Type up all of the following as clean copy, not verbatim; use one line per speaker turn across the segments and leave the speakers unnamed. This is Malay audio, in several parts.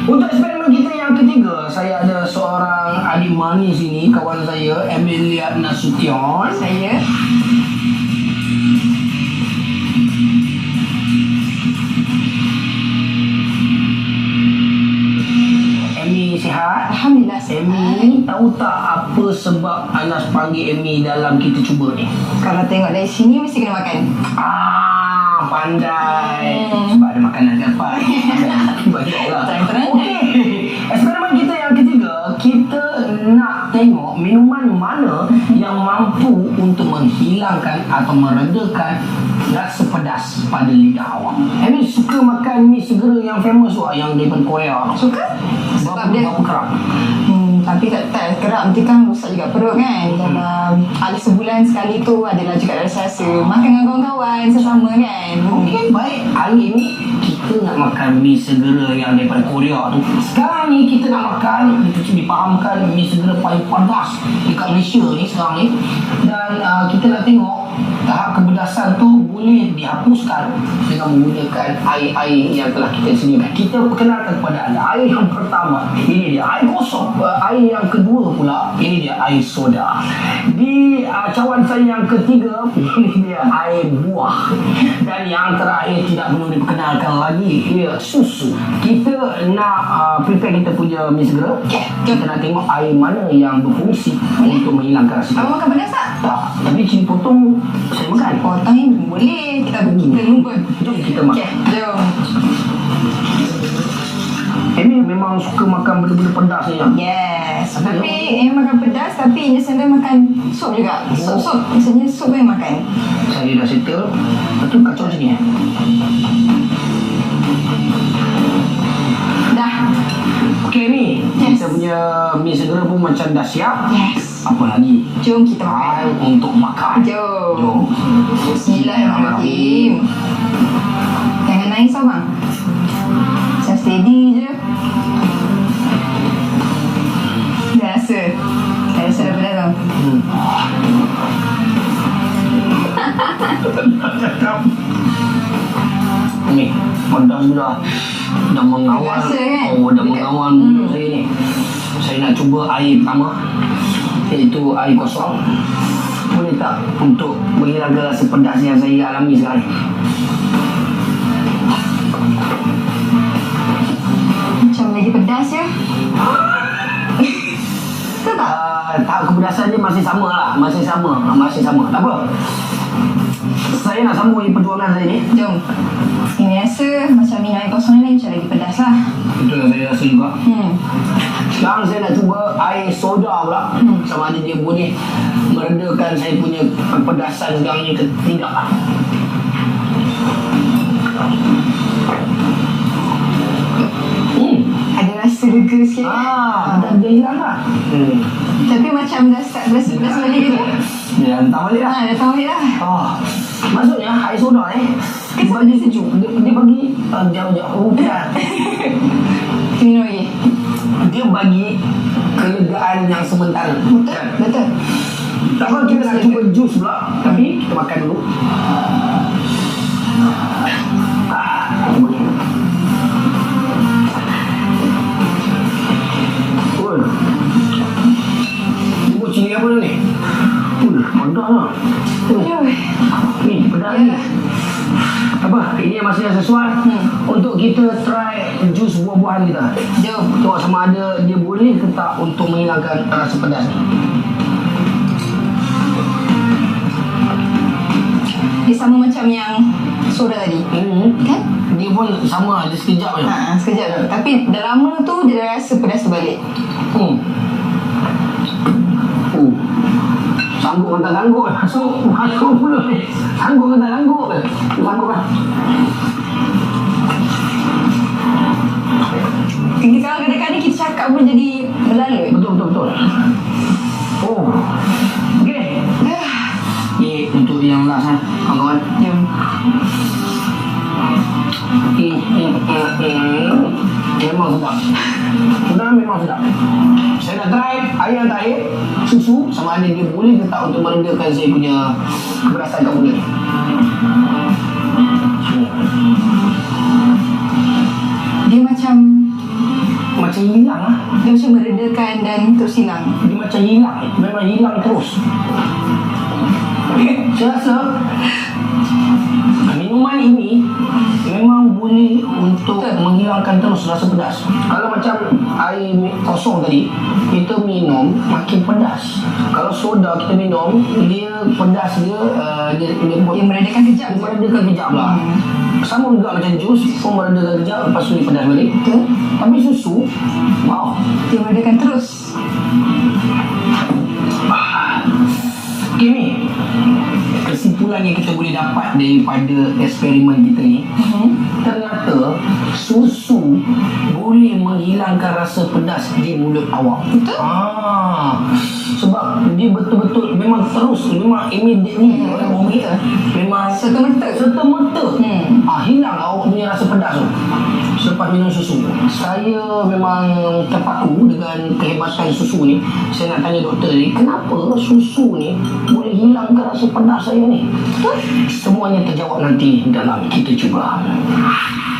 Untuk eksperimen kita yang ketiga, saya ada seorang adik manis ini, kawan saya, Emilia Nasution.
Saya
Emi sihat?
Alhamdulillah sihat.
Emi, tahu tak apa sebab Anas panggil Emi dalam kita cuba ni?
Kalau tengok dari sini mesti kena makan.
Pandai. Sebab ada makanan kat depan. Banyaklah.
Terang-terang.
Okey. Eksperimen kita yang ketiga, kita nak tengok minuman mana yang mampu untuk menghilangkan atau meredakan rasa pedas pada lidah awak. Emi suka makan mi segera yang famous tu, yang daripada Korea.
Suka? Sebab dia
berapa kerap?
tapi tak kerap nanti kan rosak juga perut kan. Dalam ada sebulan sekali tu adalah juga rasa-rasa makan dengan kawan-kawan sesama kan.
Okey, baik. Hari ni kita nak makan mi segera yang daripada Korea tu. Sekarang ni kita nak makan, kita dipahamkan mi segera paling panas dekat Malaysia ni sekarang ni. Dan kita nak tengok tahap kepedasan tu boleh dihapuskan dengan menggunakan air-air yang telah kita sediakan. Kita perkenalkan kepada anda air yang pertama, ini dia air kosong. Air yang kedua pula, ini dia air soda. Di cawan saya yang ketiga, ini dia air buah. Dan yang terakhir tidak perlu diperkenalkan lagi, ia susu. Kita nak prepare kita punya mi segera. Kita nak tengok air mana yang berfungsi untuk menghilangkan rasa.
Abang makan pedas tak?
Tak, tapi cili potong saya makan.
Potong ni boleh. Kita lupa.
Jom kita makan.
Jom.
Emi memang suka makan benda-benda pedas ni ya?
Yes. Tapi makan pedas, tapi India sendiri makan sup juga. Sup. Biasanya sup yang makan.
Saya dah settle. Lepas tu kacau macam ni
Dah.
Okey Emi,
Yes.
kita punya mi segera pun macam dah siap.
Yes.
Apa lagi?
Jom kita makan.
Untuk makan.
Jom. Bismillahirrahmanirrahim. Jangan nangis abang. Macam steady je. Dah rasa. Dah rasa dah pedas tau.
Ni, pedas dah. Dah mengawal.
Rasa kan?
Dah mengawal mulut saya ni. Saya nak cuba air pertama, iaitu air kosong. Boleh tak untuk menghilangkan rasa pedas yang saya alami sekarang?
Macam lagi pedas je. Betul tak?
Tahap kepedasan dia masih sama lah. Masih sama. Tak apa. Saya nak sambung perjuangan saya ni.
Jom. Ini rasa macam minum air kosong ni macam lagi pedas lah.
Betul lah, saya rasa juga. Sekarang saya nak cuba air soda pula. Sama ada dia boleh meredakan saya punya kepedasan sekarang ni ke tidak.
Ada rasa lega sikit.
Dah dia hilang lah.
Tapi macam dah start rasa pedas balik gitu.
Dia hantar balik lah.
Dah tahu balik lah.
Maksudnya air soda ni dia bagi sejuk. Dia bagi jauh-jauh kan.
Minum lagi.
Dia bagi kelegaan yang sementara.
Betul.
Tak apa, kita nak cuba jus pula. Tapi kita makan dulu. Cuba cili apa ni? Mantap lah. Ni, pedas ni. Apa? Ini masih yang sesuai untuk kita try jus buah-buahan kita.
Jom.
Tengok sama ada dia boleh ke tak untuk menghilangkan rasa pedas ni.
Dia sama macam yang soda tadi. Kan?
Dia pun sama, dia sekejap je.
Sekejap tu. Tapi dah lama tu dia dah rasa pedas tu balik.
Sanggup kan tak sanggup kan? Masuk pula ni. Sanggup kan tak sanggup kan? Sanggup kan?
Kalau kadang-kadang kita cakap pun jadi melalut.
Betul. Okey. Ni untuk yang last kan, kawan-kawan.
Jom.
Memang sedap. Memang sedap. Saya nak try air yang terakhir, susu, sama ada dia boleh ke tak untuk meredakan saya punya kepedasan kat mulut ni.
Dia macam
macam hilang lah.
Dia macam meredakan dan terus hilang.
Dia macam hilang. Memang hilang terus. Saya rasa minuman ini memang boleh untuk menghilangkan terus rasa pedas. Kalau macam air kosong tadi, kita minum makin pedas. Kalau soda kita minum, dia pedas dia
meredakan kejap.
Dia meredakan kejap lah. Sama juga macam jus pun meredakan kejap, lepas tu dia pedas balik.
Betul.
Tapi susu, wow,
Dia meredakan terus.
Okay ni, kesimpulan yang kita boleh dapat daripada eksperimen kita ni, ternyata susu boleh menghilangkan rasa pedas di mulut awak.
Betul.
Sebab dia betul-betul memang terus, memang immediately orang kita memang serta-merta hilang awak punya rasa pedas tu selepas minum susu. Saya memang terpaku dengan kehebatan susu ni. Saya nak tanya doktor ni, kenapa susu ni boleh hilangkan rasa pedas saya ni? Semuanya terjawab nanti dalam Kita Cuba.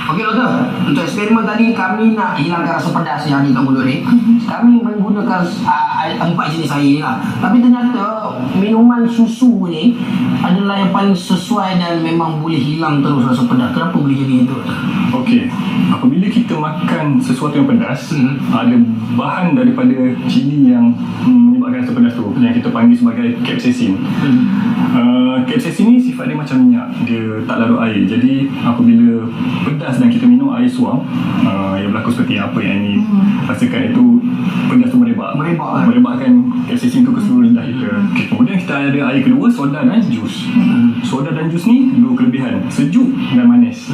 Okey doktor, untuk eksperimen tadi kami nak hilangkan rasa pedas yang ada kat mulut ni. Kami menggunakan 4 jenis air ni lah. Tapi ternyata minuman susu ni adalah yang paling sesuai dan memang boleh hilang terus rasa pedas. Kenapa boleh jadi itu?
Okey, apabila kita makan sesuatu yang pedas, ada bahan daripada cili yang menyebabkan rasa pedas tu, yang kita panggil sebagai capsaicin. Capsaicin ni sifat dia macam minyak, dia tak larut air. Jadi apabila pedas dan kita minum air suam, yang berlaku seperti apa yang ini rasakan, itu pedas tu merebakkan capsaicin tu ke seluruh lidah kita. Okay, kemudian kita ada air kedua, soda dan jus. Soda dan jus ni dua kelebihan, sejuk dan manis.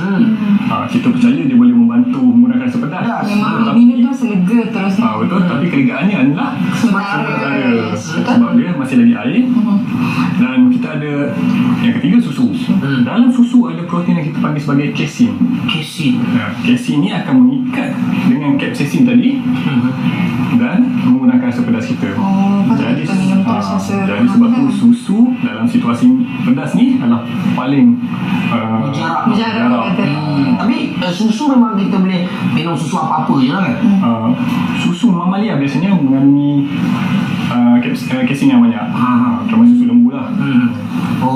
Kita percaya dia boleh membantu mengurangkan rasa pedas.
Memang minum tu selega terus.
Betul, tapi kelegaannya adalah
sementara.
Sebab dia masih lagi air. Dan kita ada yang ketiga, susu. Dalam susu ada protein yang kita panggil sebagai casein. Casein ni akan mengikat dengan capsaicin tadi dan mengurangkan rasa pedas kita.
Jadi kita minum terus rasa.
Jadi sebab tu susu dalam situasi pedas ni adalah paling
berjarak.
Tapi susu memang kita boleh minum susu apa-apa je lah kan?
Susu mamalia biasanya mengandungi casein yang banyak. Termasuk susu lembu lah.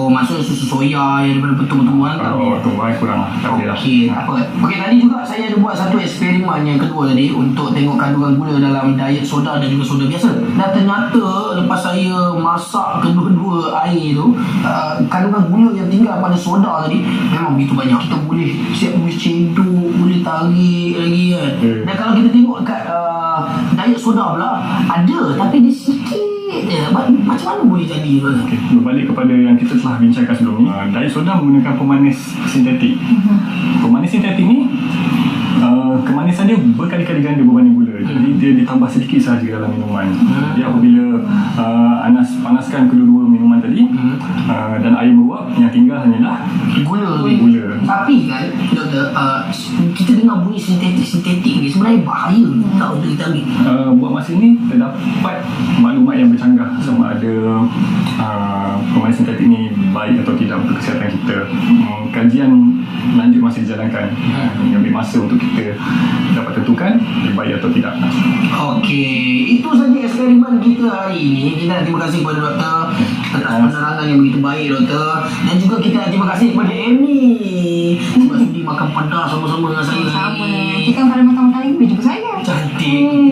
Maksudnya susu soya yang daripada tumbuh-tumbuhan tak boleh?
Tumbuhan kurang lah, tak boleh lah.
Okey, tak apa. Okey, tadi juga saya ada buat satu eksperimen yang kedua tadi untuk tengok kandungan gula dalam diet soda dan juga soda biasa. Dan ternyata lepas saya masak kedua-dua air tu, kandungan gula yang tinggal pada soda tadi memang begitu banyak. Kita boleh siap boleh cedok, boleh tarik lagi kan. Dan kalau kita tengok kat diet soda pula, ada tapi dia sikit je. Macam mana boleh jadi tu?
Berbalik kepada yang kita telah bincangkan sebelum ni, diet soda menggunakan pemanis sintetik. Pemanis sintetik ni kemanisan dia berkali-kali ganda berbanding gula. Jadi dia ditambah sedikit sahaja dalam minuman. Jadi apabila panaskan kedua-dua minuman tadi, dan air meluap, yang tinggal hanyalah
gula. Tapi kan doktor, kita dengar bunyi sintetik ni sebenarnya bahaya tak untuk kita ambil.
Buat masa ini terdapat maklumat yang bercanggah sama ada pemanis sintetik ni baik atau tidak untuk kesihatan kita. Kajian lanjut masih dijalankan. Ambil masa untuk kita dapat tentukan lebih baik atau tidak.
Okey, itu saja eksperimen kita hari ini. Kita terima kasih kepada doktor atas penerangan yang begitu baik doktor. Dan juga kita terima kasih kepada Amy sebab sudi makan pedas sama-sama dengan saya.
Sama. Kita kan pada makan-makan lagi boleh jumpa saya.
Cantik.